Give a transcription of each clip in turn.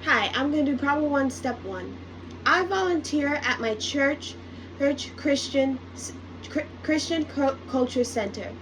Hi, I'm going to do problem 1, step 1. I volunteer at my church Christian Culture Center.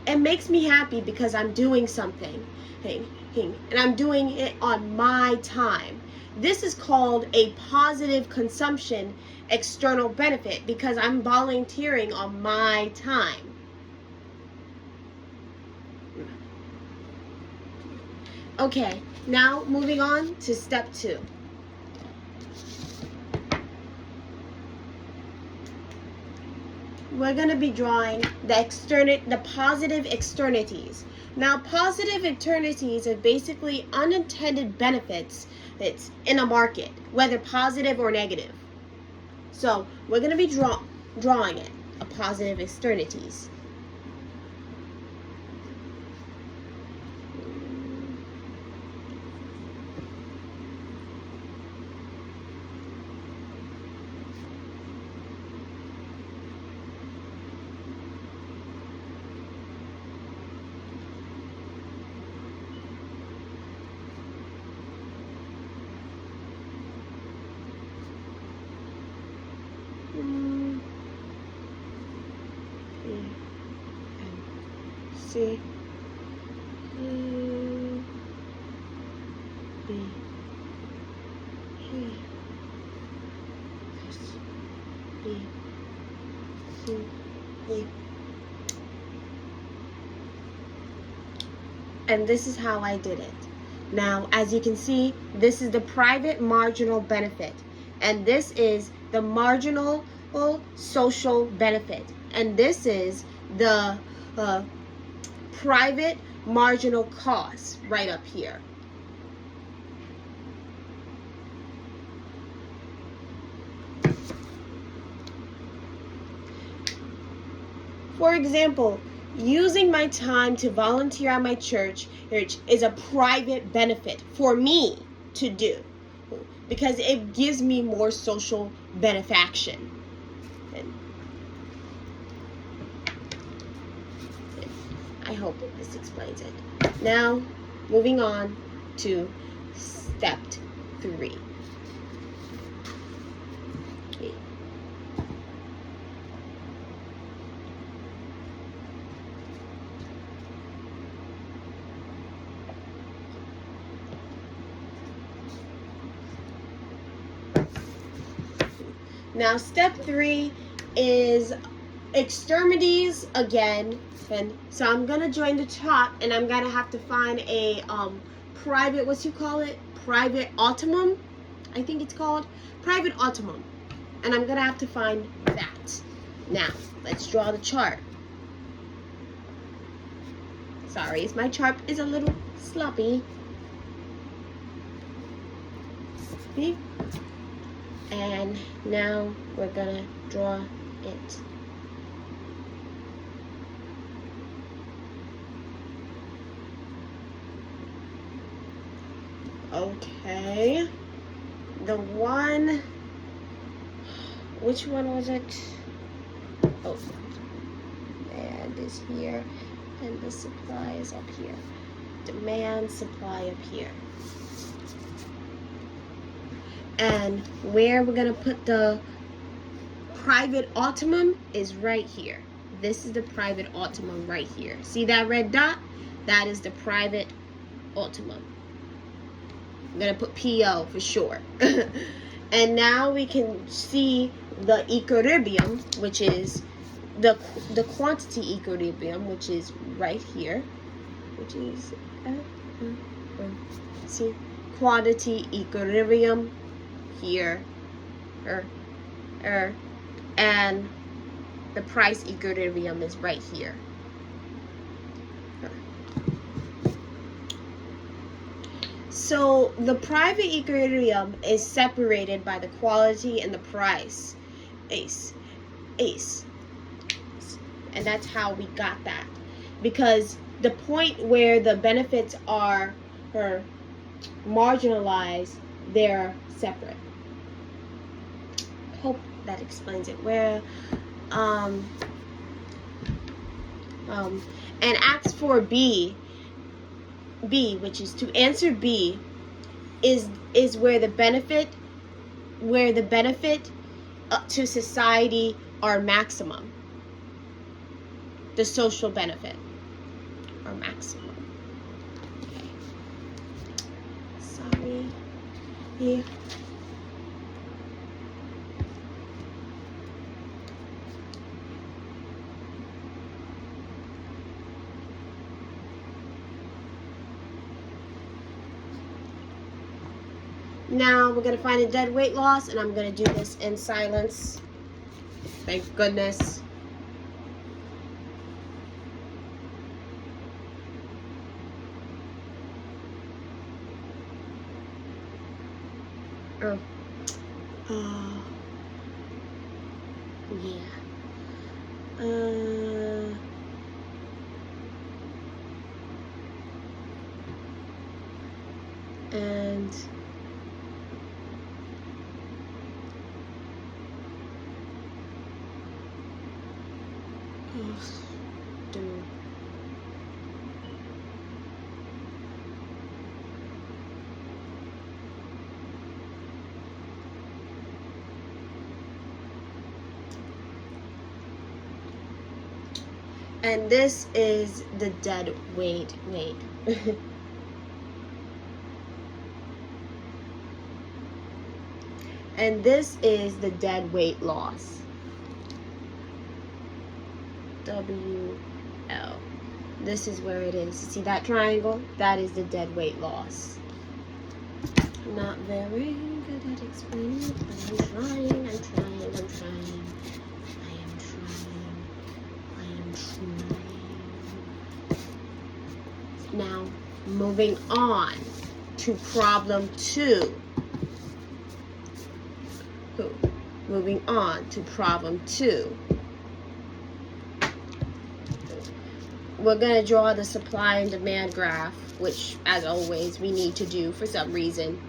It makes me happy because I'm doing something, and I'm doing it on my time. This is called a positive consumption external benefit because I'm volunteering on my time. Okay, now moving on to step 2. We're going to be drawing the positive externalities. Now, positive externalities are basically unintended benefits that's in a market, whether positive or negative. So we're going to be drawing it, a positive externalities. C, B, E, S, B, C, E. And this is how I did it. Now, as you can see, this is the private marginal benefit, and this is the marginal social benefit, and this is the private marginal cost right up here. For example, using my time to volunteer at my church is a private benefit for me to do because it gives me more social benefaction. I hope this explains it. Now, moving on to step 3. Now, step 3 is extremities again. And so I'm gonna join the top, and I'm gonna have to find a private, private optimum, I think it's called private optimum, and I'm gonna have to find that. Now let's draw the chart. Sorry, my chart is a little sloppy. See? And now we're gonna draw it. Okay, which one was it? Oh, demand is here, and the supply is up here. Demand, supply up here. And where we're gonna put the private optimum is right here. This is the private optimum right here. See that red dot? That is the private optimum. I'm gonna put PO for short. And now we can see the equilibrium, which is the quantity equilibrium, which is right here, which is see quantity equilibrium here, and the price equilibrium is right here. So the private equilibrium is separated by the quality and the price. ACE. And that's how we got that. Because the point where the benefits are marginalized, they're separate. Hope that explains it. And ask for B, which is to answer B, is where the benefit to society are maximum. The social benefit are maximum. Okay. Sorry. Here. Now we're going to find a dead weight loss, and I'm going to do this in silence. Thank goodness. Oh. Oh. Yeah. And dude. And this is the dead weight. And this is the dead weight loss. WL. This is where it is. See that triangle? That is the dead weight loss. I'm not very good at explaining it, but I'm trying. Now, moving on to problem 2. Moving on to problem 2. We're going to draw the supply and demand graph, which, as always, we need to do for some reason,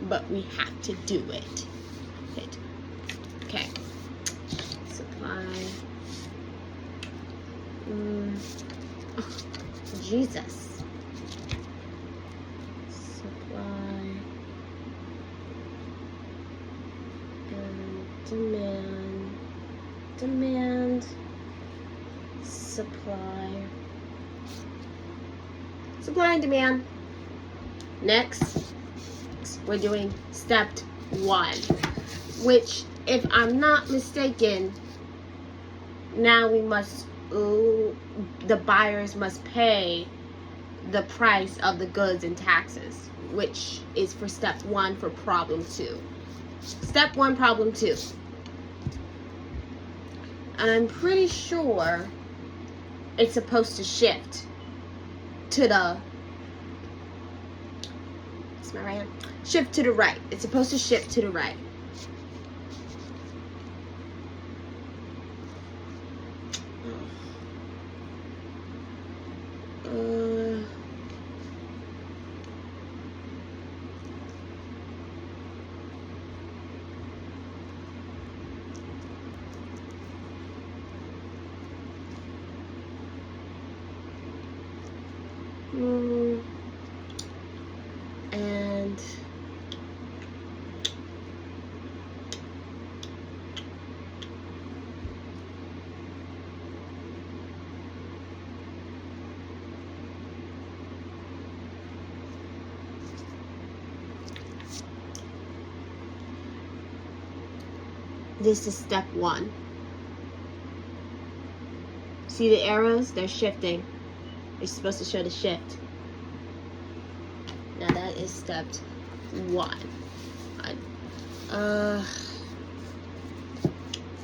but we have to do it. Okay. Supply. Oh, Jesus. Supply and demand, supply and demand. Next, we're doing step 1, which, if I'm not mistaken, now we must, the buyers must pay the price of the goods and taxes, which is for step 1 for problem 2. Step 1, problem 2. I'm pretty sure it's supposed to shift to the, it's my right hand, shift to the right. It's supposed to shift to the right. And this is step 1. See the arrows? They're shifting. It's supposed to show the shift. Now that is step 1.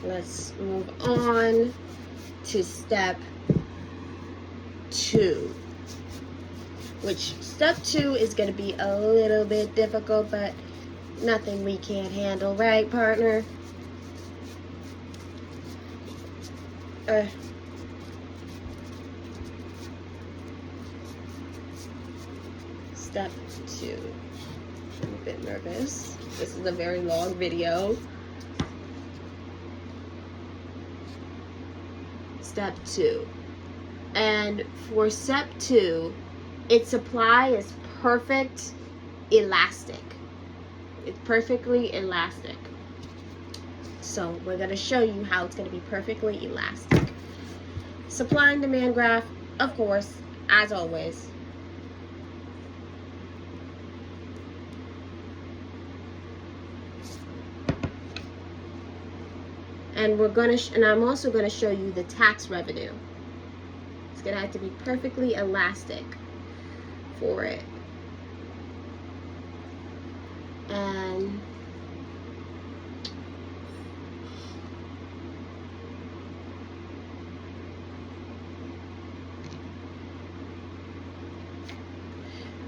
Let's move on to step 2. Which step 2 is going to be a little bit difficult, but nothing we can't handle, right, partner? Step 2. I'm a bit nervous. This is a very long video. Step 2. And for step 2, its supply is perfect elastic. It's perfectly elastic. So we're going to show you how it's going to be perfectly elastic. Supply and demand graph, of course, as always. And I'm also going to show you the tax revenue. It's going to have to be perfectly elastic for it.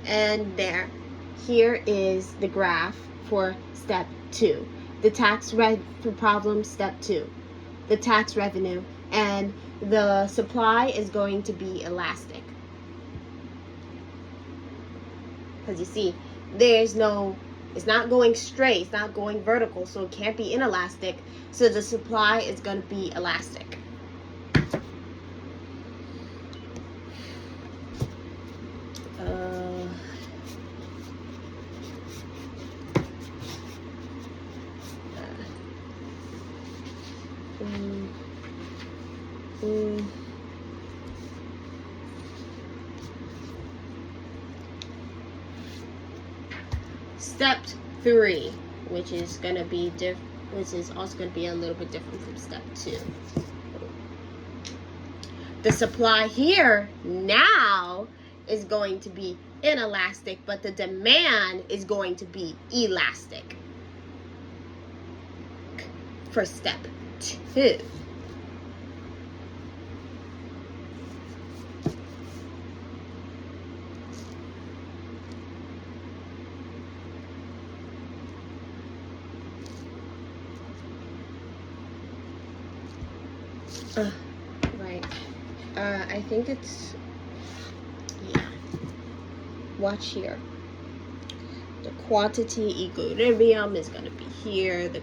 And there, here is the graph for step 2. The tax for problem step 2. The tax revenue, and the supply is going to be elastic. Because you see, it's not going straight, it's not going vertical, so it can't be inelastic. So the supply is going to be elastic. Step 3, which is also going to be a little bit different from step 2. The supply here now is going to be inelastic, but the demand is going to be elastic for step 2. Right. I think it's, yeah. Watch here. The quantity equilibrium is going to be here. The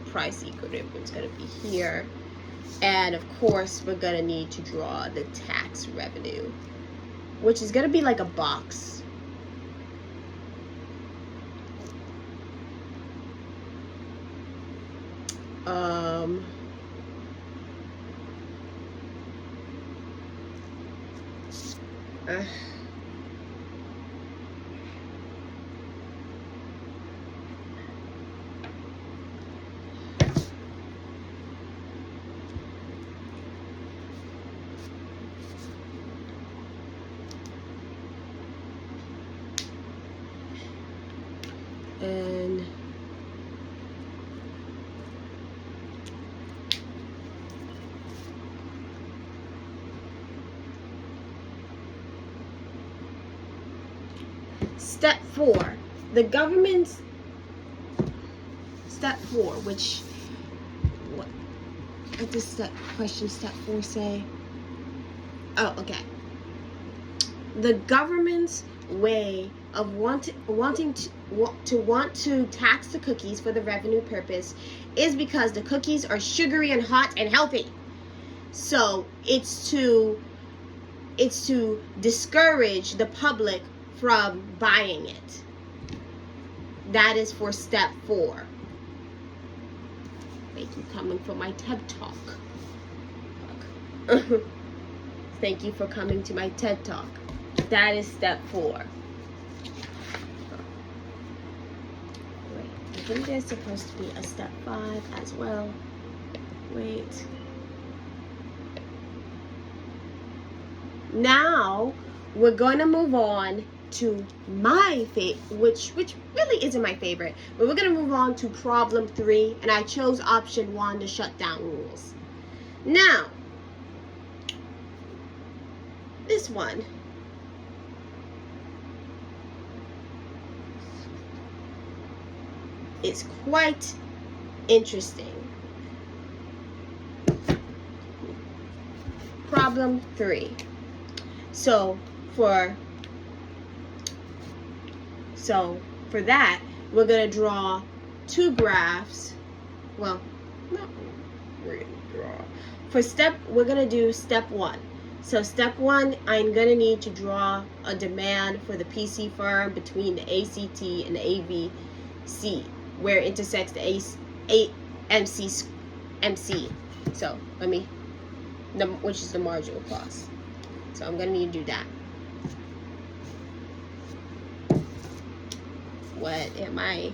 price equilibrium is going to be here. And of course, we're going to need to draw the tax revenue, which is going to be like a box. And step 4, the government's step 4, which what does step 4 say? Oh, okay. The government's way of wanting to tax the cookies for the revenue purpose is because the cookies are sugary and hot and healthy. So it's to discourage the public from buying it. That is for step 4. Thank you coming for my TED Talk. Thank you for coming to my TED Talk. That is step 4. Wait, I think there's supposed to be a step 5 as well. Wait. Now, we're going to move on to my favorite, which really isn't my favorite, but we're going to move on to problem 3, and I chose option 1, the shutdown rules. Now, this one. It's quite interesting. Problem 3. So for that, we're going to draw 2 graphs. Well, not really draw. We're going to do step 1. So step one, I'm going to need to draw a demand for the PC firm between the ACT and the AVC, where it intersects the MC. So let me, which is the marginal cost. So I'm going to need to do that. What am I?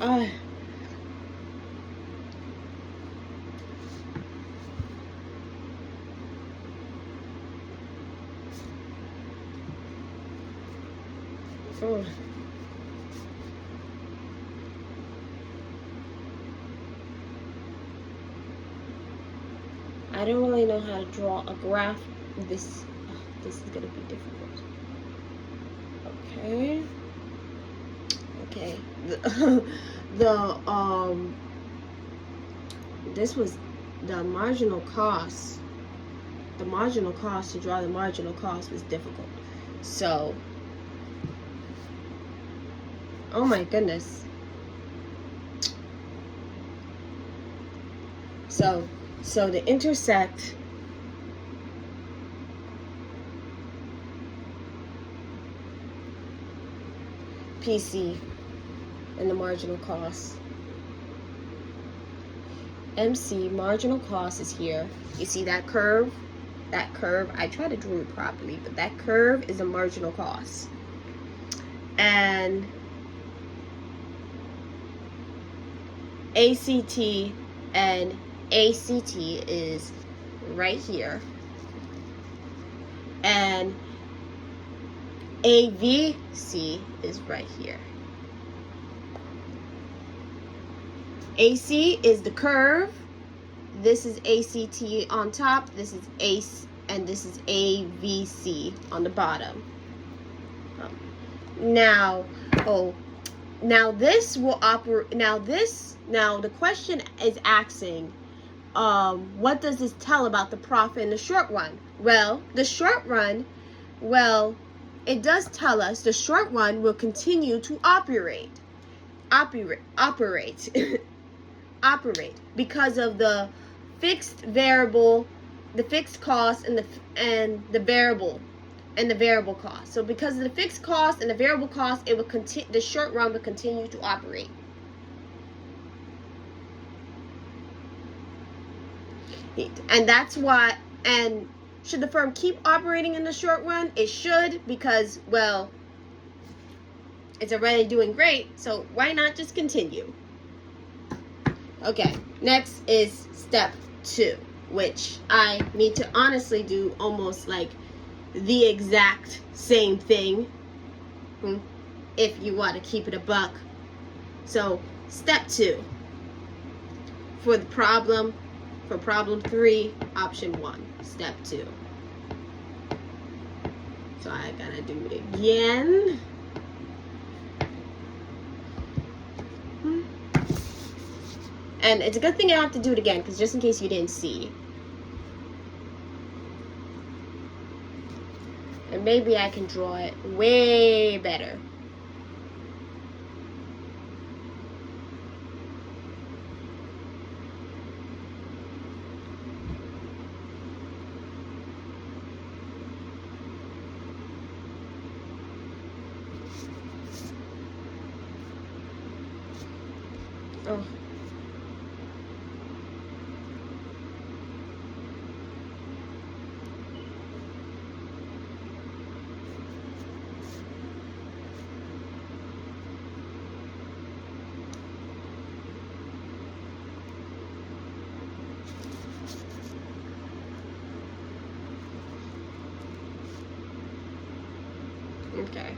Oh. I don't really know how to draw a graph. This is gonna be difficult. Okay. This was the marginal cost. The marginal cost, to draw the marginal cost was difficult. So, oh my goodness. So to intersect PC and the marginal cost. MC, marginal cost, is here. You see that curve? That curve, I try to draw it properly, but that curve is a marginal cost. And ACT and ACT is right here. And AVC is right here. AC is the curve. This is ACT on top. This is ACE, and this is AVC on the bottom. Now this will operate. Now the question is asking, what does this tell about the profit in the short run? Well, the short run, it does tell us the short run will continue to operate because of the fixed variable, the fixed cost, and the variable cost. So because of the fixed cost and the variable cost, it will continue. The short run will continue to operate. And that's why. And should the firm keep operating in the short run? It should, because, well, it's already doing great. So why not just continue? Okay, next is step 2, which I need to honestly do almost like the exact same thing, if you want to keep it a buck. So step 2 for problem 3, option 1, step 2. So I gotta do it again. And it's a good thing I have to do it again, because just in case you didn't see. And maybe I can draw it way better. Oh. Okay.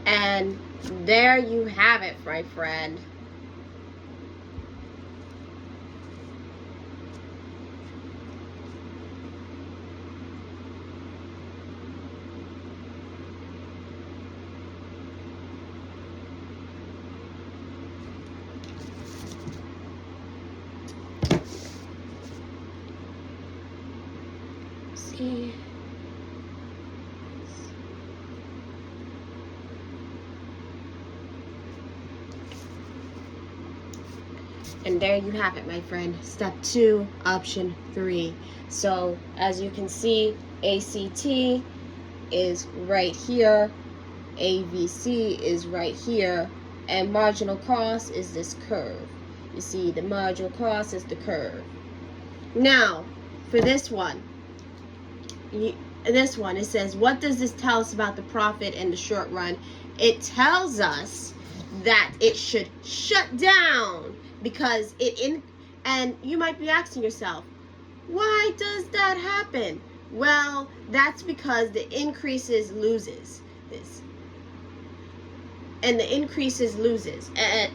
And there you have it, my friend. See. And there you have it, my friend. Step 2, option 3. So as you can see, ACT is right here, AVC is right here, and marginal cost is this curve. You see, the marginal cost is the curve. Now, for this one, it says, what does this tell us about the profit in the short run? It tells us that it should shut down because and you might be asking yourself, why does that happen? Well, that's because the increases loses this. And the increases loses and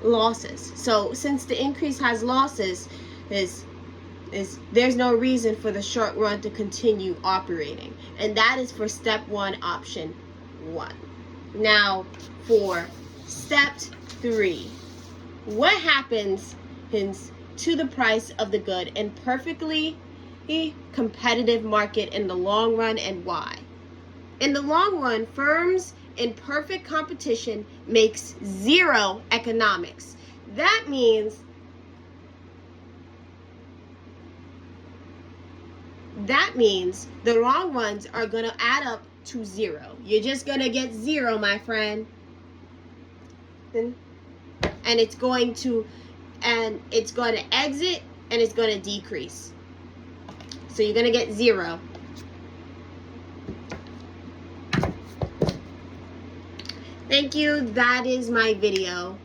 losses. So since the increase has losses, there's no reason for the short run to continue operating. And that is for step 1, option 1. Now for step 3, what happens to the price of the good in perfectly competitive market in the long run, and why? In the long run, firms in perfect competition makes zero economics. That means the long runs are going to add up to 0. You're just going to get 0, my friend. And it's going to exit and it's going to decrease. So you're going to get 0. Thank you. That is my video.